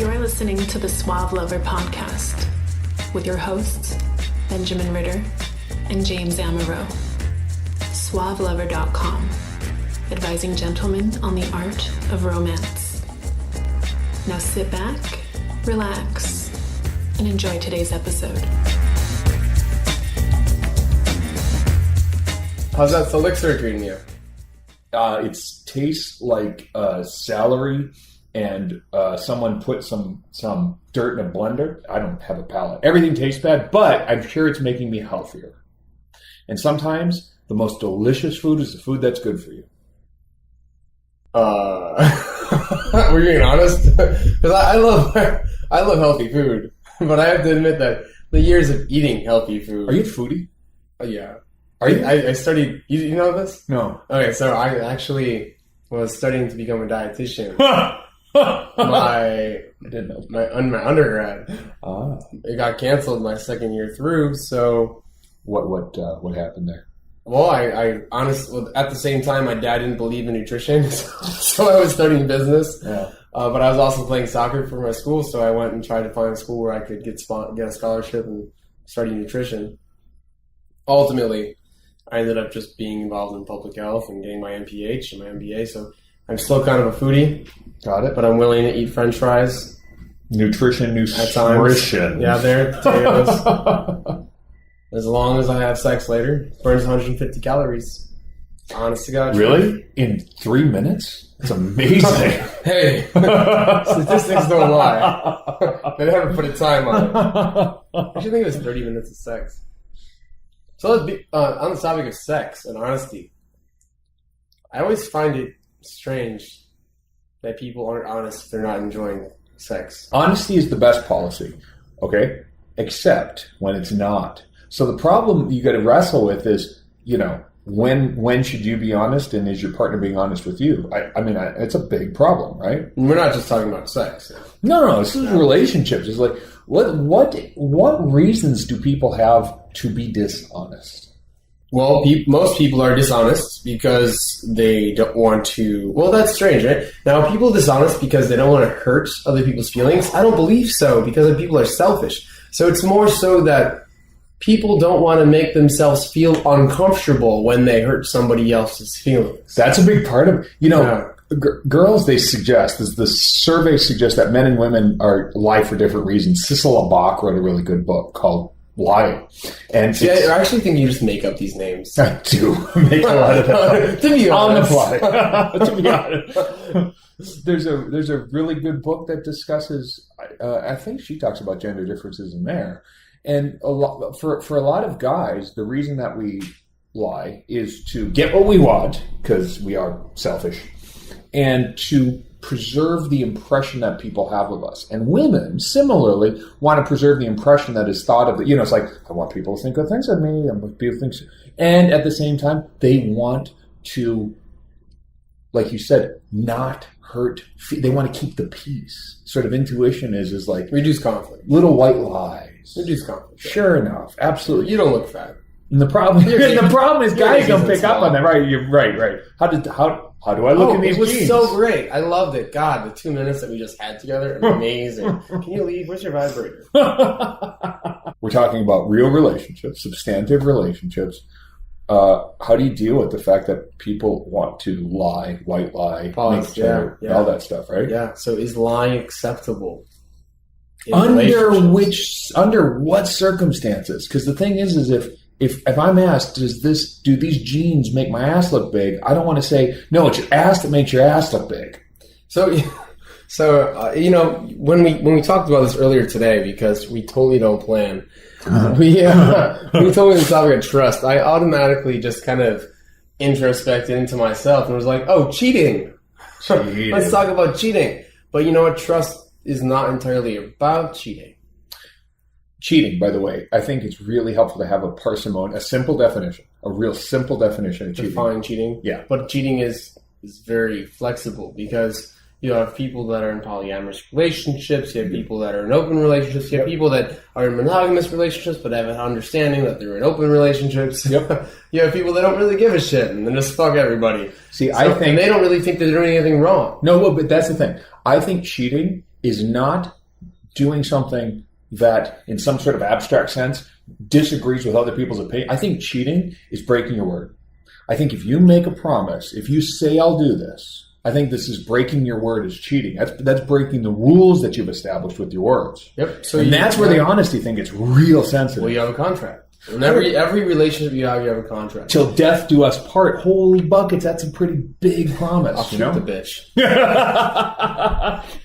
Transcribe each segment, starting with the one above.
You're listening to the Suave Lover podcast with your hosts, Benjamin Ritter and James Amaro. SuaveLover.com, advising gentlemen on the art of romance. Now sit back, relax, and enjoy today's episode. How's that elixir treating you? It tastes like celery and someone put some dirt in a blender. I don't have a palate. Everything tastes bad, but I'm sure it's making me healthier. And sometimes the most delicious food is the food that's good for you. Were you being honest? Because I love healthy food, but I have to admit that the years of eating healthy food. Are you a foodie? Yeah. Are you? I studied. You know this? No. Okay, so I actually was studying to become a dietitian. my undergrad. It got canceled my second year through. So what happened there? Well, I honestly, at the same time, my dad didn't believe in nutrition, so I was studying business. Yeah. But I was also playing soccer for my school, so I went and tried to find a school where I could get a scholarship and study nutrition. Ultimately, I ended up just being involved in public health and getting my MPH and my MBA, so I'm still kind of a foodie. Got it. But I'm willing to eat French fries. Nutrition. At times. Yeah, there. Potatoes. As long as I have sex later, it burns 150 calories. Honest to God. Really? In 3 minutes? That's amazing. Hey, statistics don't lie. They never put a time on it. I actually think it was 30 minutes of sex. So let's be on the topic of sex and honesty. I always find it strange that people aren't honest if they're not enjoying sex. Honesty is the best policy, okay? Except when it's not. So the problem you got to wrestle with is, when should you be honest, and is your partner being honest with you? I mean, it's a big problem, right? We're not just talking about sex. No, this is relationships. It's like, what reasons do people have to be dishonest? Well, most people are dishonest because they don't want to... Well, that's strange, right? Now, are people dishonest because they don't want to hurt other people's feelings? I don't believe so, because people are selfish. So it's more so that people don't want to make themselves feel uncomfortable when they hurt somebody else's feelings. That's a big part of it. Girls, they suggest, as the survey suggests, that men and women lie for different reasons. Cecil Bach wrote a really good book called Lying. And I actually think you just make up these names. I do make a lot of them. To be honest. On the fly. To be honest. There's a really good book that discusses, I think she talks about gender differences in there. And for a lot of guys, the reason that we lie is to get what we want, because we are selfish, and to preserve the impression that people have of us. And women, similarly, want to preserve the impression that is thought of. It's like, I want people to think good things of me. I want people to think so. And at the same time, they want to, like you said, not hurt. They want to keep the peace. Sort of intuition is like... Reduce conflict. Little white lies. Reduce conflict. Sure enough. Absolutely. You don't look fat. And the problem is guys don't pick up on that. Right. You're right. How do I look in these jeans? It was so great. I loved it. God, the 2 minutes that we just had together, amazing. Can you leave? Where's your vibrator? We're talking about real relationships, substantive relationships. How do you deal with the fact that people want to lie, white lie, all that stuff, right? Yeah. So is lying acceptable? Under what circumstances? Because the thing is if I'm asked, do these jeans make my ass look big? I don't want to say, no, it's your ass that makes your ass look big. So when we talked about this earlier today, because we totally don't plan, we totally the topic of trust. I automatically just kind of introspected into myself and was like, oh, cheating. Let's talk about cheating. But you know what? Trust is not entirely about cheating. Cheating, by the way, I think it's really helpful to have a simple definition, a real simple definition of cheating. Define cheating? Yeah. But cheating is very flexible because you have people that are in polyamorous relationships, you have people that are in open relationships, you have people that are in monogamous relationships but have an understanding that they're in open relationships. Yep. You have people that don't really give a shit and then just fuck everybody. And they don't really think they're doing anything wrong. No, but that's the thing. I think cheating is not doing something that, in some sort of abstract sense, disagrees with other people's opinion. I think cheating is breaking your word. I think if you make a promise, if you say I'll do this, I think this is breaking your word is cheating. That's breaking the rules that you've established with your words. Yep. And that's where the honesty thing gets real sensitive. Well, you have a contract. In every relationship you have a contract. Till death do us part. Holy buckets, that's a pretty big promise. I'll shoot the bitch.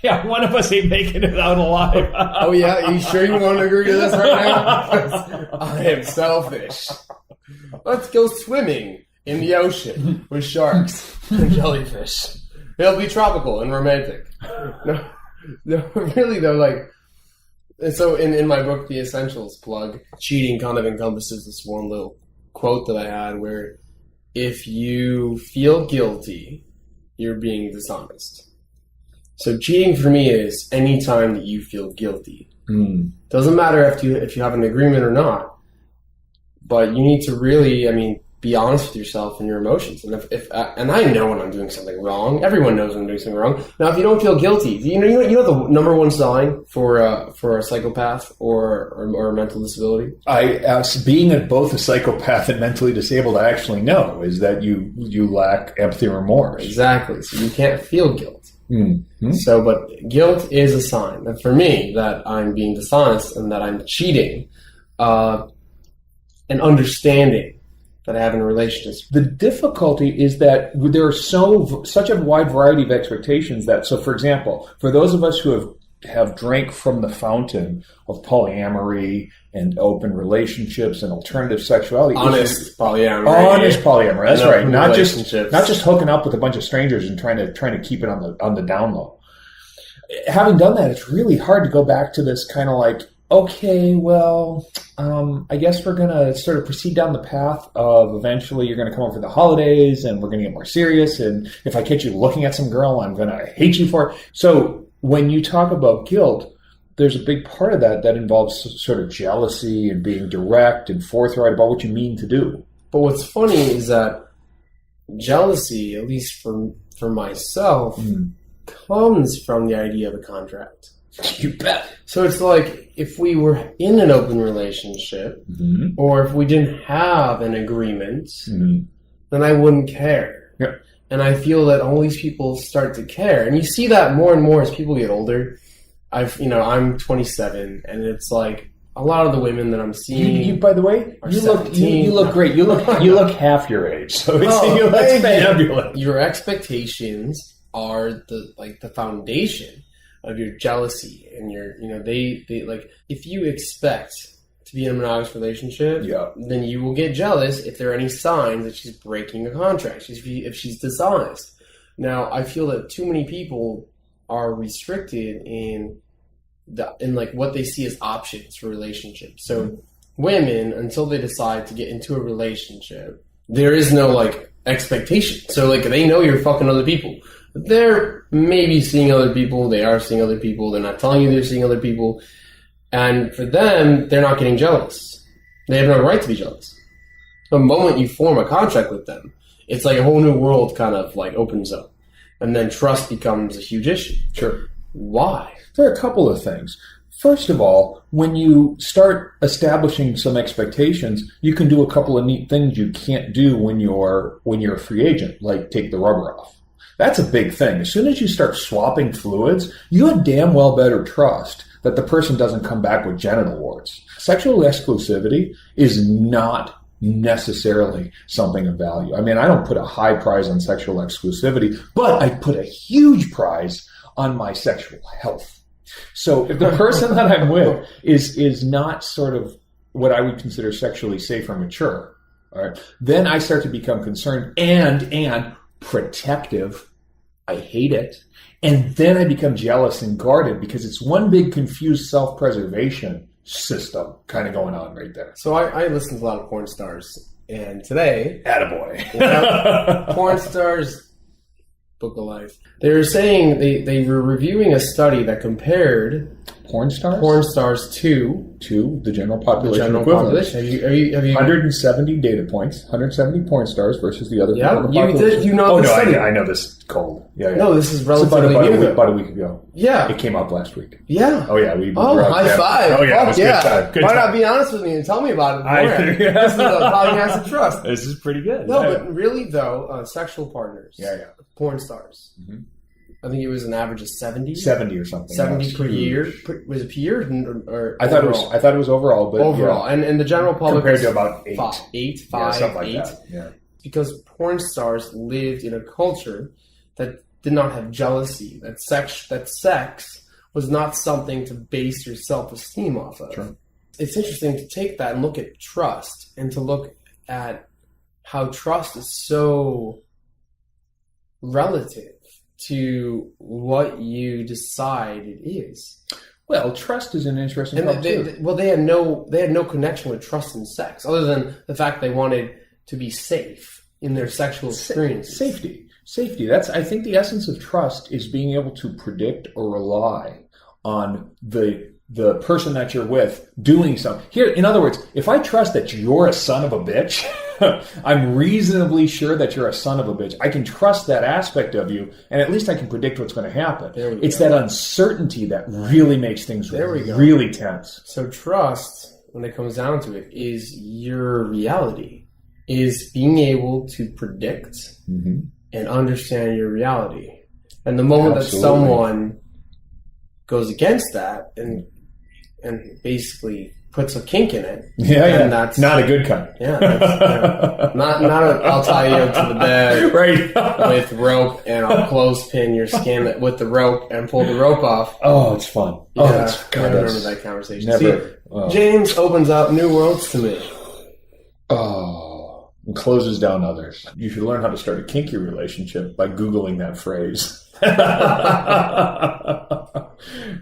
Yeah, one of us ain't making it out alive. Oh yeah? Are you sure you want to agree to this right now? I am selfish. Let's go swimming in the ocean with sharks and jellyfish. It'll be tropical and romantic. No, really though, like... And so in my book, The Essentials plug, cheating kind of encompasses this one little quote that I had where if you feel guilty, you're being dishonest. So cheating for me is any time that you feel guilty. Doesn't matter if you have an agreement or not, but you need to really, be honest with yourself and your emotions. And and I know when I'm doing something wrong. Everyone knows when I'm doing something wrong. Now, if you don't feel guilty, you know the number one sign for a psychopath or a mental disability. Being both a psychopath and mentally disabled, I actually know is that you lack empathy and remorse. Exactly. So you can't feel guilt. Mm-hmm. So, but guilt is a sign that for me that I'm being dishonest and that I'm cheating, and understanding that I have in relationships. The difficulty is that there are such a wide variety of expectations that, so for example, for those of us who have drank from the fountain of polyamory and open relationships and alternative sexuality. Honest polyamory. That's right. Not just hooking up with a bunch of strangers and trying to keep it on the down low. Having done that, it's really hard to go back to this kind of like, okay, well, I guess we're going to sort of proceed down the path of eventually you're going to come over for the holidays and we're going to get more serious. And if I catch you looking at some girl, I'm going to hate you for it. So when you talk about guilt, there's a big part of that involves sort of jealousy and being direct and forthright about what you mean to do. But what's funny is that jealousy, at least for myself, comes from the idea of a contract. You bet. So it's like if we were in an open relationship or if we didn't have an agreement, then I wouldn't care. Yeah. And I feel that all these people start to care. And you see that more and more as people get older. I'm 27 and it's like a lot of the women that I'm seeing. You by the way, you look great. You look half your age. So you look fabulous. Your expectations are the foundation of your jealousy and they like if you expect to be in a monogamous relationship, then you will get jealous if there are any signs that she's breaking a contract, if she's dishonest. Now, I feel that too many people are restricted in what they see as options for relationships. So women, until they decide to get into a relationship, there is no expectation. So they know you're fucking other people. They're maybe seeing other people. They are seeing other people. They're not telling you they're seeing other people. And for them, they're not getting jealous. They have no right to be jealous. The moment you form a contract with them, it's like a whole new world kind of opens up. And then trust becomes a huge issue. Sure. Why? There are a couple of things. First of all, when you start establishing some expectations, you can do a couple of neat things you can't do when you're a free agent, like take the rubber off. That's a big thing. As soon as you start swapping fluids, you had damn well better trust that the person doesn't come back with genital warts. Sexual exclusivity is not necessarily something of value. I don't put a high price on sexual exclusivity, but I put a huge prize on my sexual health. So if the person that I'm with is not sort of what I would consider sexually safe or mature, all right, then I start to become concerned and protective. I hate it. And then I become jealous and guarded because it's one big confused self-preservation system kind of going on right there. So I listen to a lot of porn stars. And today... Attaboy. Porn stars... Book of Life. They were saying... They were reviewing a study that compared Porn stars? Porn stars to The general population general equivalent. population. Have you 170 data points, 170 porn stars versus the other Yeah, people in the you population. did. You know Oh, the no, study. I know this cold. Yeah. No, this is It's relatively new. about a week ago. Yeah. It came out last week. Yeah. Oh, yeah. Oh, high five. Oh, yeah. It Fuck was yeah. good time. Good Why time. not be honest with me and tell me about it beforehand? This is a podcast of trust. This is pretty good. No, yeah. but really, though, sexual partners. Yeah. Porn stars. Mm-hmm. I think it was an average of 70. 70 or something. 70 yeah, per huge. year. Was it per year or I thought overall? it was overall, but Overall. yeah. And the general public Compared was to about 8. five, something like 8. that. Yeah. Because porn stars lived in a culture that did not have jealousy. That sex was not something to base your self-esteem off of. Sure. It's interesting to take that and look at trust and to look at how trust is so relative to what you decide it is. Well, trust is an interesting And problem, too. they had no connection with trust and sex, other than the fact they wanted to be safe in their sexual experience. Safety. That's, I think, the essence of trust is being able to predict or rely on the person that you're with doing something. Here, in other words, if I trust that you're a son of a bitch, I'm reasonably sure that you're a son of a bitch. I can trust that aspect of you, and at least I can predict what's going to happen. It's that uncertainty that really makes things really tense. So trust, when it comes down to it, is your reality, is being able to predict and understand your reality. And the moment that someone goes against that and basically puts a kink in it, and that's not a good kind. Yeah, not I'll tie you to the bed right with rope and I'll clothespin your skin with the rope and pull the rope off. Oh, it's fun. Yeah, Oh, I remember that conversation. Never. See, James opens up new worlds to me. Oh, and closes down others. You should learn how to start a kinky relationship by Googling that phrase.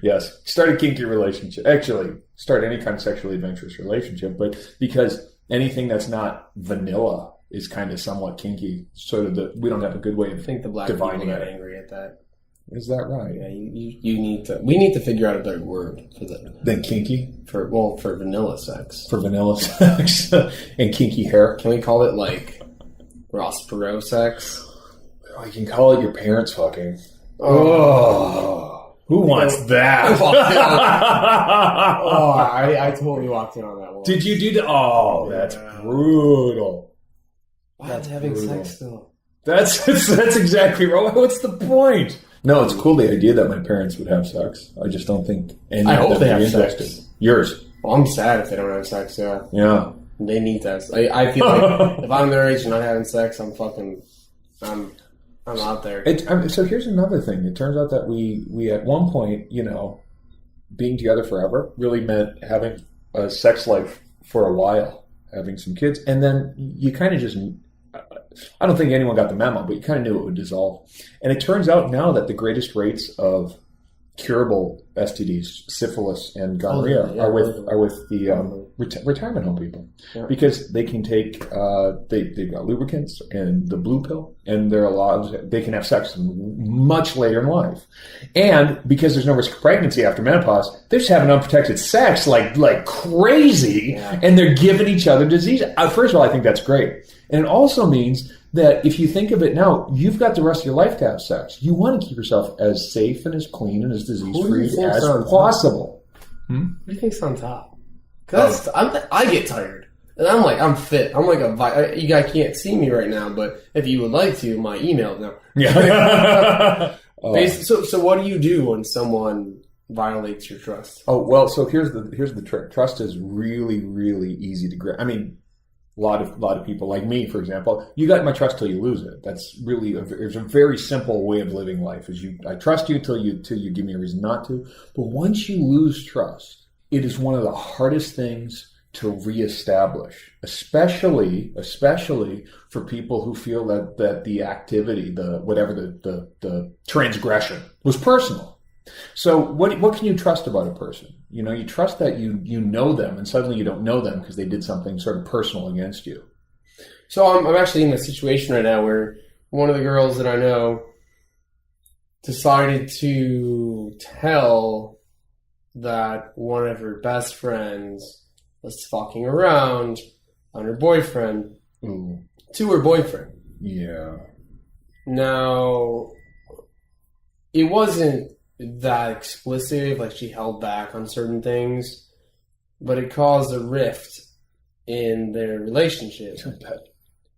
Yes, start a kinky relationship. Actually, start any kind of sexually adventurous relationship, but because anything that's not vanilla is kind of somewhat kinky. Sort of we don't have a good way of I think the black people divining got it. angry at that. Is that right? Yeah, you need to. We need to figure out a better word for that. Then kinky For vanilla sex. for vanilla sex and kinky hair. Can we call it like Ross Perot sex? Oh, you can call it your parents fucking. Oh. Who wants that? I totally walked in on that one. Did you do that? Oh, that's brutal. Why is having brutal. sex still? That's exactly right. What's the point? No, it's cool the idea that my parents would have sex. I just don't think any I of hope them they would be have interested. sex. Yours. Well, I'm sad if they don't have sex, yeah. Yeah. They need that. I feel like if I'm their age and not having sex, I'm out there. So here's another thing. It turns out that we at one point, being together forever really meant having a sex life for a while, having some kids. And then you kind of just, I don't think anyone got the memo, but you kind of knew it would dissolve. And it turns out now that the greatest rates of curable STDs, syphilis and gonorrhea, are with the retirement home people, because they can take they've got lubricants and the blue pill, and they can have sex much later in life, and because there's no risk of pregnancy after menopause, they're just having unprotected sex like crazy, and they're giving each other disease. First of all, I think that's great, and it also means that if you think of it now, you've got the rest of your life to have sex. You want to keep yourself as safe and as clean and as disease-free as possible. Who do you think's on top? Because I get tired. And I'm fit. I'm like you guys can't see me right now, but if you would like to, my email now. Yeah. So what do you do when someone violates your trust? Oh, well, so here's the trick. Trust is really, really easy to grab. I mean, a lot of people like me, for example, you got my trust till you lose it. That's really there's a very simple way of living life. I trust you till you give me a reason not to. But once you lose trust, it is one of the hardest things to reestablish, especially for people who feel that the activity, the transgression was personal. So what can you trust about a person? You trust that you know them, and suddenly you don't know them because they did something sort of personal against you. So I'm actually in a situation right now where one of the girls that I know decided to tell that one of her best friends was fucking around on her boyfriend to her boyfriend. Yeah. Now, it wasn't that explicit, like she held back on certain things, but it caused a rift in their relationship.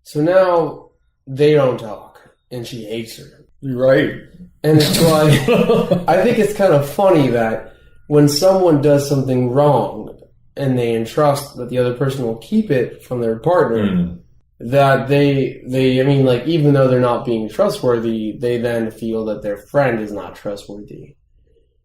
So now they don't talk, and she hates her. You're right. And it's like, I think it's kind of funny that when someone does something wrong and they entrust that the other person will keep it from their partner, that they, I mean, like, even though they're not being trustworthy, they then feel that their friend is not trustworthy.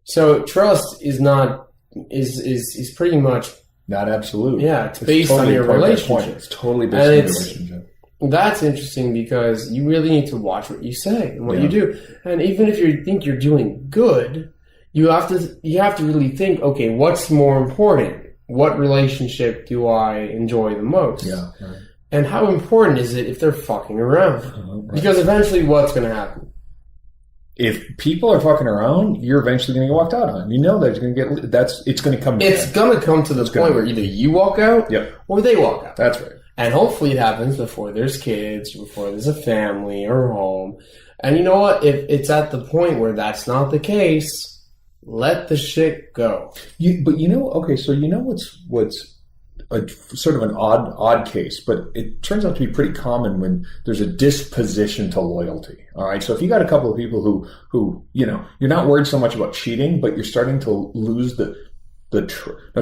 So trust is not, is pretty much not absolute. Yeah, it's based on your relationship. It's totally based on your relationship. That's interesting because you really need to watch what you say and what you do. And even if you think you're doing good, you have to really think, okay, what's more important? What relationship do I enjoy the most? Yeah. Right. And how important is it if they're fucking around? Right. Because eventually what's going to happen? If people are fucking around, you're eventually going to get walked out on. You know that it's going to it's going to come to It's going to come to the point where either you walk out or they walk out. That's right. And hopefully it happens before there's kids, before there's a family or a home. And you know what? If it's at the point where that's not the case, let the shit go. But you know, okay, so you know what's a sort of an odd case, but it turns out to be pretty common when there's a disposition to loyalty. All right, so if you got a couple of people who you know, you're not worried so much about cheating, but you're starting to lose the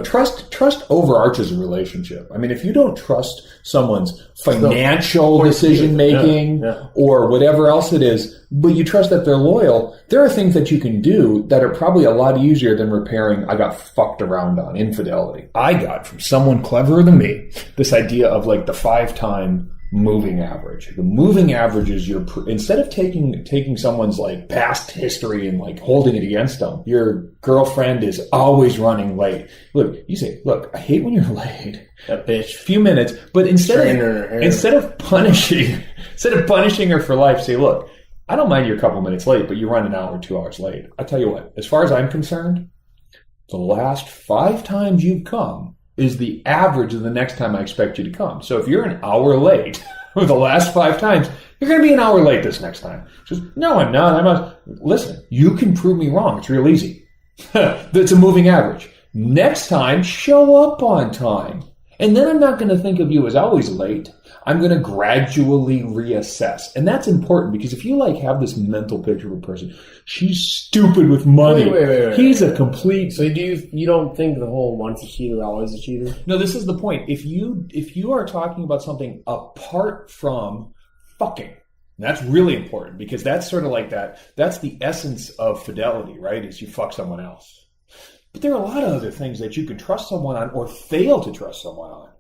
trust overarches a relationship. I mean, if you don't trust someone's financial decision making or whatever else it is, but you trust that they're loyal, there are things that you can do that are probably a lot easier than repairing I got fucked around on infidelity. I got from someone cleverer than me this idea of like the 5-time moving average. The moving average is instead of taking someone's like past history and like holding it against them, your girlfriend is always running late. Look, you say, look, I hate when you're late. That bitch. Few minutes, but instead of punishing her for life, say, look, I don't mind you're a couple minutes late, but you run an hour or 2 hours late. I tell you what, as far as I'm concerned, the last 5 times you've come is the average of the next time I expect you to come. So if you're an hour late for the last 5 times, you're going to be an hour late this next time. She says, no, I'm not. Listen, you can prove me wrong. It's real easy. That's a moving average. Next time, show up on time. And then I'm not going to think of you as always late. I'm going to gradually reassess. And that's important because if you like have this mental picture of a person, she's stupid with money. Wait. He's a complete... So you don't think the whole once a cheater, always a cheater? No, this is the point. If you are talking about something apart from fucking, that's really important because that's sort of like that's the essence of fidelity, right? Is you fuck someone else. But there are a lot of other things that you can trust someone on or fail to trust someone on.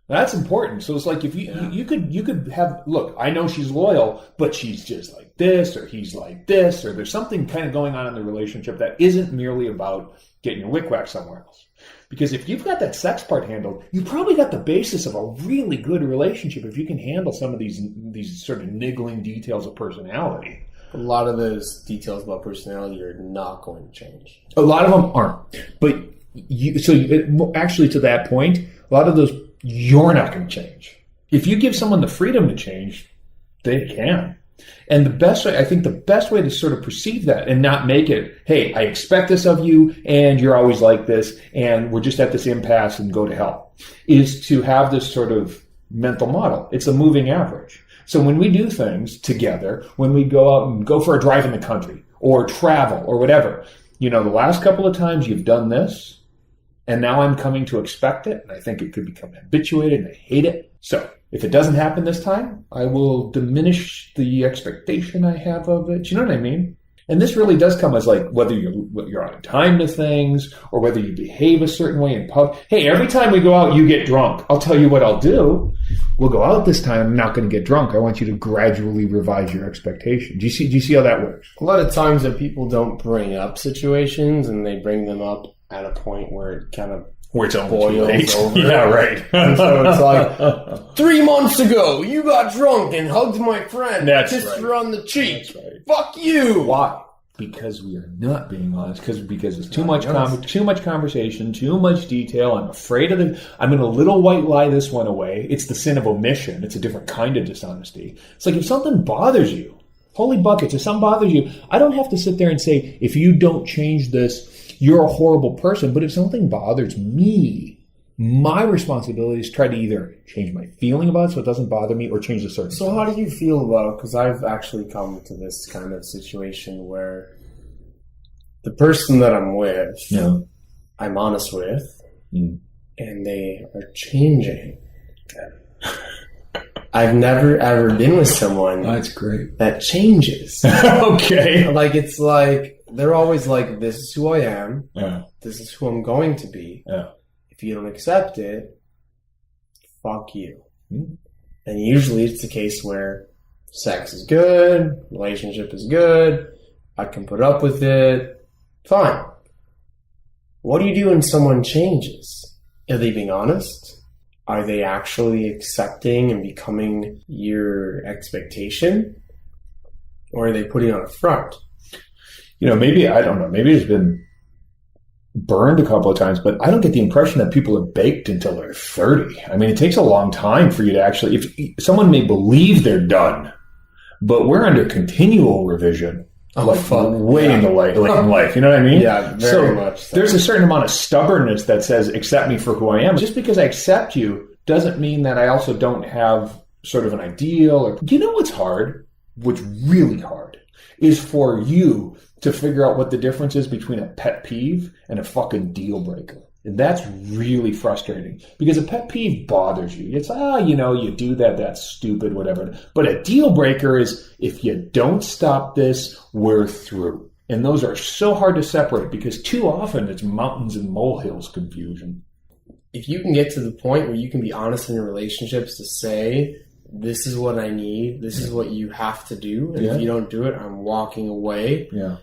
That's important. So it's like if you could have, look, I know she's loyal, but she's just like this, or he's like this, or there's something kind of going on in the relationship that isn't merely about getting your wick whacked somewhere else. Because if you've got that sex part handled, you probably got the basis of a really good relationship if you can handle some of these sort of niggling details of personality. A lot of those details about personality are not going to change. A lot of them aren't. But actually to that point, a lot of those you're not going to change. If you give someone the freedom to change, they can. And the best way to sort of perceive that and not make it, hey, I expect this of you and you're always like this and we're just at this impasse and go to hell, is to have this sort of mental model. It's a moving average. So when we do things together, when we go out and go for a drive in the country or travel or whatever, the last couple of times you've done this, and now I'm coming to expect it, and I think it could become habituated, and I hate it. So if it doesn't happen this time, I will diminish the expectation I have of it. Do you know what I mean? And this really does come as like whether you're on time to things or whether you behave a certain way in pub. Hey, every time we go out, you get drunk. I'll tell you what I'll do. We'll go out this time. I'm not going to get drunk. I want you to gradually revise your expectation. Do you see how that works? A lot of times that people don't bring up situations and they bring them up at a point where it kind of boils over. Yeah, right. And so it's like, 3 months ago, you got drunk and hugged my friend. That's kissed right. her on the cheek. That's right. Fuck you. Why? because we are not being honest, because it's too much conversation, too much detail. I'm afraid of I'm going to little white lie this one away. It's the sin of omission. It's a different kind of dishonesty. It's like if something bothers you, holy buckets, if something bothers you, I don't have to sit there and say, if you don't change this, you're a horrible person. But if something bothers me, my responsibility is to try to either change my feeling about it so it doesn't bother me or change the circumstance. So how do you feel about, because I've actually come to this kind of situation where the person that I'm with, I'm honest with, and they are changing. I've never ever been with someone that's great that changes. Okay. Like, it's like, they're always like, this is who I am. Yeah. This is who I'm going to be. Yeah. If you don't accept it, fuck you. And usually it's the case where sex is good, relationship is good, I can put up with it, fine. What do you do when someone changes? Are they being honest? Are they actually accepting and becoming your expectation? Or are they putting on a front? Maybe, I don't know, maybe it's been burned a couple of times, but I don't get the impression that people are baked until they're 30. I mean, it takes a long time for you to actually, if someone may believe they're done, but we're under continual revision. Way in the light, in life, you know what I mean? Yeah, very much. So. There's a certain amount of stubbornness that says, accept me for who I am. Just because I accept you doesn't mean that I also don't have sort of an ideal. Or, you know what's hard? What's really hard is for you to figure out what the difference is between a pet peeve and a fucking deal breaker. And that's really frustrating because a pet peeve bothers you. It's, you do that, that's stupid, whatever. But a deal breaker is, if you don't stop this, we're through. And those are so hard to separate because too often it's mountains and molehills confusion. If you can get to the point where you can be honest in your relationships to say, this is what I need, this is what you have to do, and if you don't do it, I'm walking away. Yeah.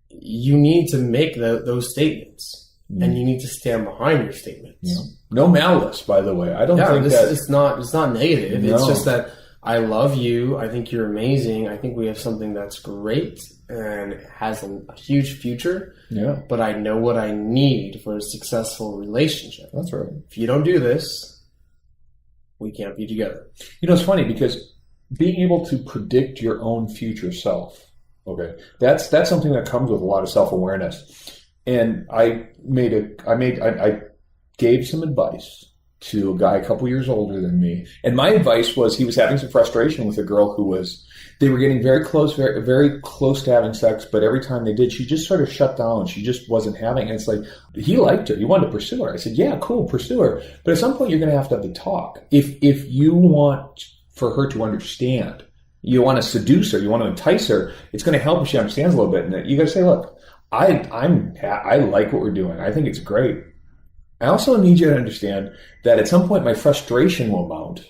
You need to make those statements. And you need to stand behind your statements. Yeah. No malice, by the way. I don't think that it's not negative. No. It's just that I love you. I think you're amazing. I think we have something that's great and has a huge future. Yeah. But I know what I need for a successful relationship. That's right. If you don't do this, we can't be together. It's funny because being able to predict your own future self, okay, that's something that comes with a lot of self-awareness. And I gave some advice to a guy a couple years older than me. And my advice was, he was having some frustration with a girl they were getting very close, very, very close to having sex, but every time they did, she just sort of shut down. She just wasn't having it. And it's like, he liked her. He wanted to pursue her. I said, yeah, cool, pursue her. But at some point, you're going to have the talk. If you want for her to understand, you want to seduce her, you want to entice her, it's going to help if she understands a little bit. And you got to say, look, I like what we're doing. I think it's great. I also need you to understand that at some point my frustration will mount,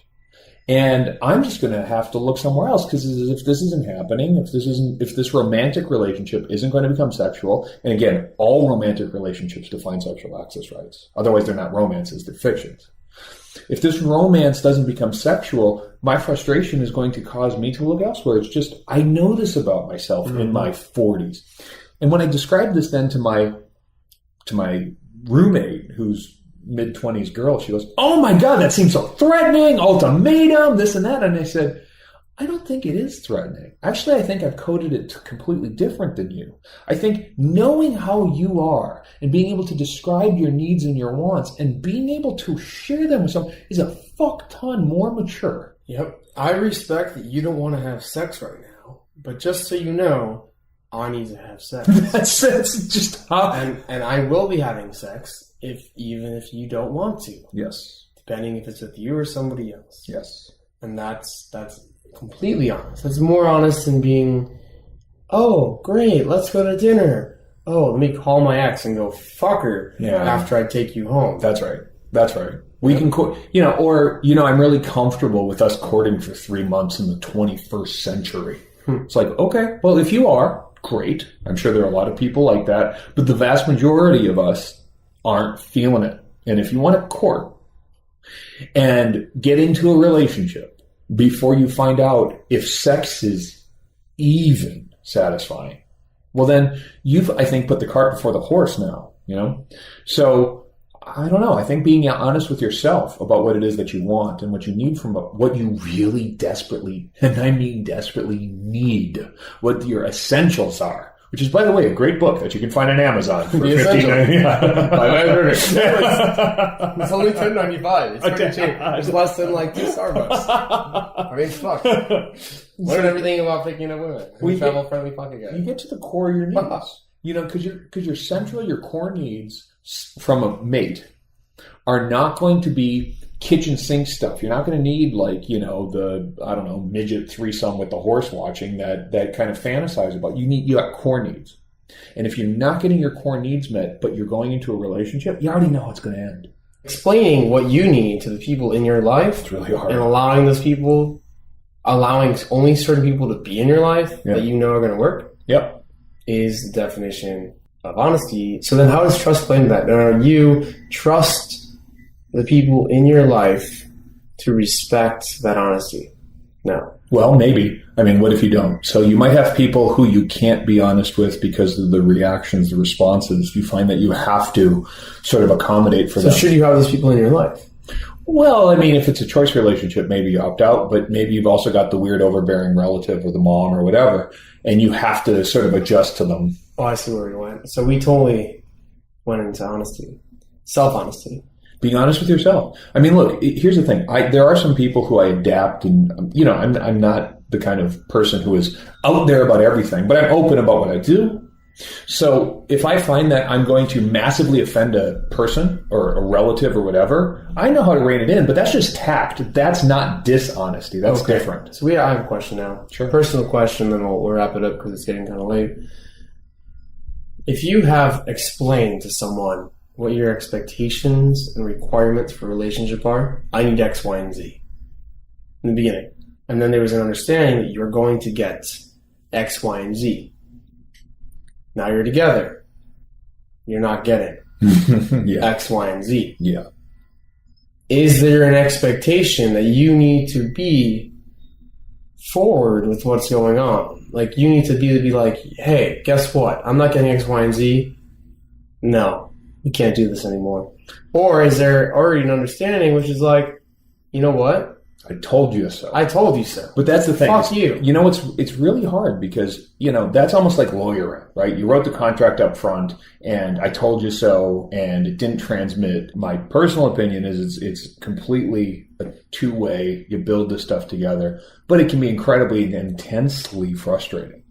and I'm just going to have to look somewhere else, because if this isn't happening, if this romantic relationship isn't going to become sexual, and again, all romantic relationships define sexual access rights. Otherwise, they're not romances; they're fictions. If this romance doesn't become sexual, my frustration is going to cause me to look elsewhere. It's just, I know this about myself in my 40s. And when I described this then to my roommate, who's mid-20s girl, she goes, "Oh my God, that seems so threatening, ultimatum, this and that." And I said, I don't think it is threatening. Actually, I think I've coded it completely different than you. I think knowing how you are and being able to describe your needs and your wants and being able to share them with someone is a fuck ton more mature. Yep. I respect that you don't want to have sex right now, but just so you know, I need to have sex. That's just how. And I will be having sex even if you don't want to. Yes. Depending if it's with you or somebody else. Yes. And that's completely honest. That's more honest than being, oh, great, let's go to dinner. Oh, let me call my ex and go fuck her after I take you home. That's right. We can, I'm really comfortable with us courting for 3 months in the 21st century. It's like, okay, well, if you are, great. I'm sure there are a lot of people like that, but the vast majority of us aren't feeling it. And if you want to court and get into a relationship before you find out if sex is even satisfying, Well, then you've, I think, put the cart before the horse now, So I don't know. I think being honest with yourself about what it is that you want and what you need from what you really desperately, and I mean desperately need, what your essentials are. Which is, by the way, a great book that you can find on Amazon for $15. It's only $10.95. It's pretty cheap. It's less than like 2 Starbucks. I mean, fuck. Learn everything about picking up women. Travel-friendly pocket guy. You get to the core of your needs. Because your central, your core needs from a mate are not going to be kitchen sink stuff. You're not going to need midget threesome with the horse watching that kind of fantasize about. You got core needs. And if you're not getting your core needs met, but you're going into a relationship, you already know how it's going to end. Explaining what you need to the people in your life. It's really hard. And allowing only certain people to be in your life that you know are going to work. Yep. Is the definition of honesty. So then how does trust play into that? Now, you trust the people in your life to respect that honesty? No. Well, maybe. I mean, what if you don't? So you might have people who you can't be honest with because of the reactions, the responses. You find that you have to sort of accommodate for them. So should you have those people in your life? Well, I mean, if it's a choice relationship, maybe you opt out, but maybe you've also got the weird overbearing relative or the mom or whatever, and you have to sort of adjust to them. Oh, I see where we went. So we totally went into honesty. Self-honesty. Being honest with yourself. I mean, look, here's the thing. There are some people who I adapt, and I'm not the kind of person who is out there about everything, but I'm open about what I do. So if I find that I'm going to massively offend a person or a relative or whatever, I know how to rein it in, but that's just tact. That's not dishonesty. That's different. So I have a question now. Sure. Personal question, then we'll wrap it up because it's getting kind of late. If you have explained to someone what your expectations and requirements for a relationship are, I need X, Y, and Z in the beginning. And then there was an understanding that you're going to get X, Y, and Z. Now you're together. You're not getting X, Y, and Z. Yeah. Is there an expectation that you need to be forward with what's going on? Like, you need to be like, hey, guess what? I'm not getting X, Y, and Z. No, you can't do this anymore. Or is there already an understanding which is like, you know what? I told you so. I told you so. But that's the thing. Fuck you. It's really hard because, that's almost like lawyering, right? You wrote the contract up front and I told you so and it didn't transmit. My personal opinion is it's completely a two-way. You build this stuff together, but it can be incredibly intensely frustrating.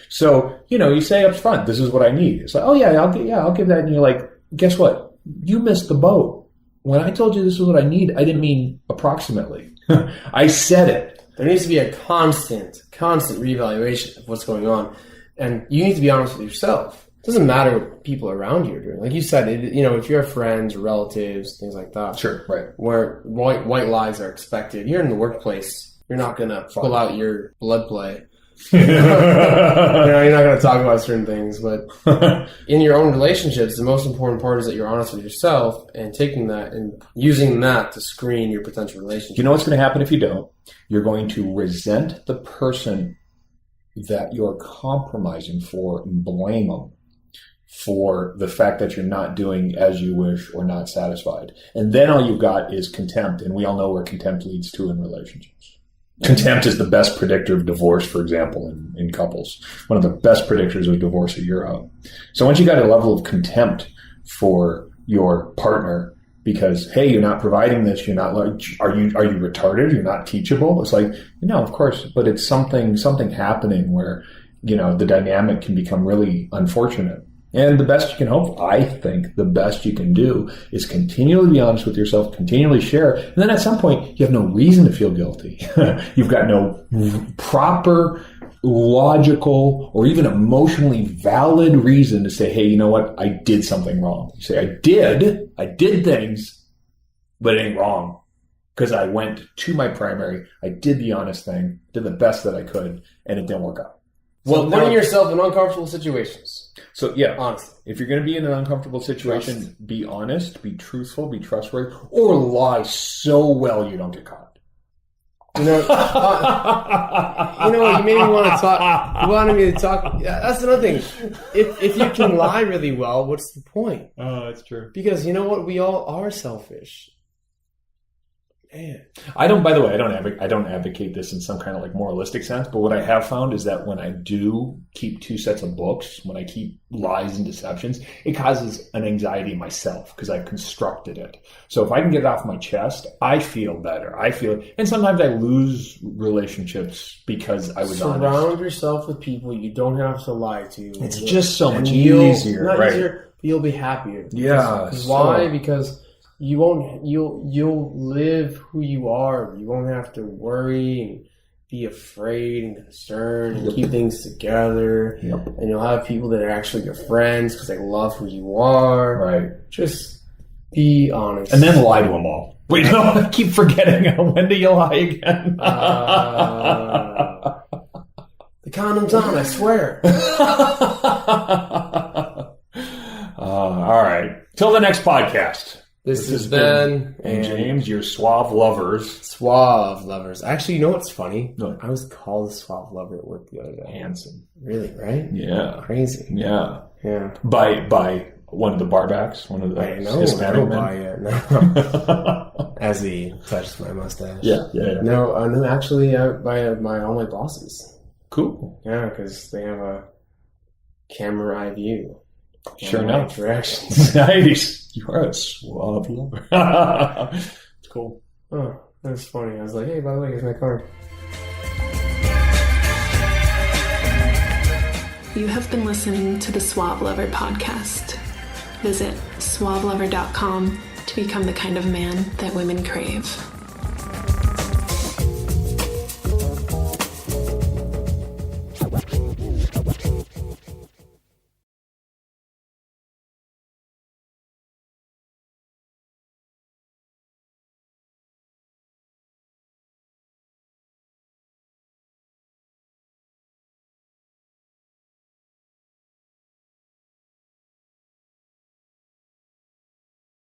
So, you say up front, this is what I need. It's like, oh yeah, I'll give that. And you're like, guess what? You missed the boat. When I told you this is what I need, I didn't mean approximately. I said it. There needs to be a constant reevaluation of what's going on. And you need to be honest with yourself. It doesn't matter what people around you are doing. Like you said, if you have friends or relatives, things like that. Sure, right. Where white lies are expected. You're in the workplace. You're not going to pull out your blood play. You're not going to talk about certain things, but in your own relationships, the most important part is that you're honest with yourself and taking that and using that to screen your potential relationship. You know what's going to happen if you don't? You're going to resent the person that you're compromising for and blame them for the fact that you're not doing as you wish or not satisfied. And then all you've got is contempt, and we all know where contempt leads to in relationships. Contempt is the best predictor of divorce, for example, in couples. One of the best predictors of divorce a year out. So once you got a level of contempt for your partner because, hey, you're not providing this, you're not like, are you retarded? You're not teachable? It's like, of course, but it's something happening where, the dynamic can become really unfortunate. And the best you can hope, I think the best you can do is continually be honest with yourself, continually share. And then at some point, you have no reason to feel guilty. You've got no proper, logical, or even emotionally valid reason to say, hey, you know what? I did something wrong. You say, I did things, but it ain't wrong. Because I went to my primary, I did the honest thing, did the best that I could, and it didn't work out. Well, putting yourself in uncomfortable situations. So, yeah, honestly. If you're going to be in an uncomfortable situation, be honest, be truthful, be trustworthy, or lie so well you don't get caught. You know, you made me want to talk. You wanted me to talk. Yeah, that's another thing. If you can lie really well, what's the point? Oh, that's true. Because you know what? We all are selfish. Man. By the way, I don't advocate this in some kind of like moralistic sense, but what I have found is that when I do keep two sets of books, when I keep lies and deceptions, it causes an anxiety myself because I've constructed it. So if I can get it off my chest, I feel better. And sometimes I lose relationships because I was honest. Surround yourself with people you don't have to lie to. It's just so much easier, right? Easier, you'll be happier. Yeah. Why? Because you'll live who you are. You won't have to worry and be afraid and concerned and keep things together. Yep. And you'll have people that are actually your friends because they love who you are. Right. Just be honest. And then lie to them all. Wait, no, I keep forgetting. When do you lie again? The condom's on, I swear. All right. Till the next podcast. This has been and James, your Suave Lovers. Suave Lovers. Actually, you know what's funny? No. I was called a Suave Lover at work the other day. Handsome. Really, right? Yeah. Crazy. Yeah. Yeah. By one of the barbacks, one of the Hispanic men. Buy it. No. As he touched my mustache. Yeah. No, actually, by all my bosses. Cool. Yeah, because they have a camera eye view. Sure enough. Directions. Nice. You are a Suave Lover. It's cool. Oh, that's funny. I was like, hey, by the way, here's my card. You have been listening to the Suave Lover podcast. Visit suavelover.com to become the kind of man that women crave.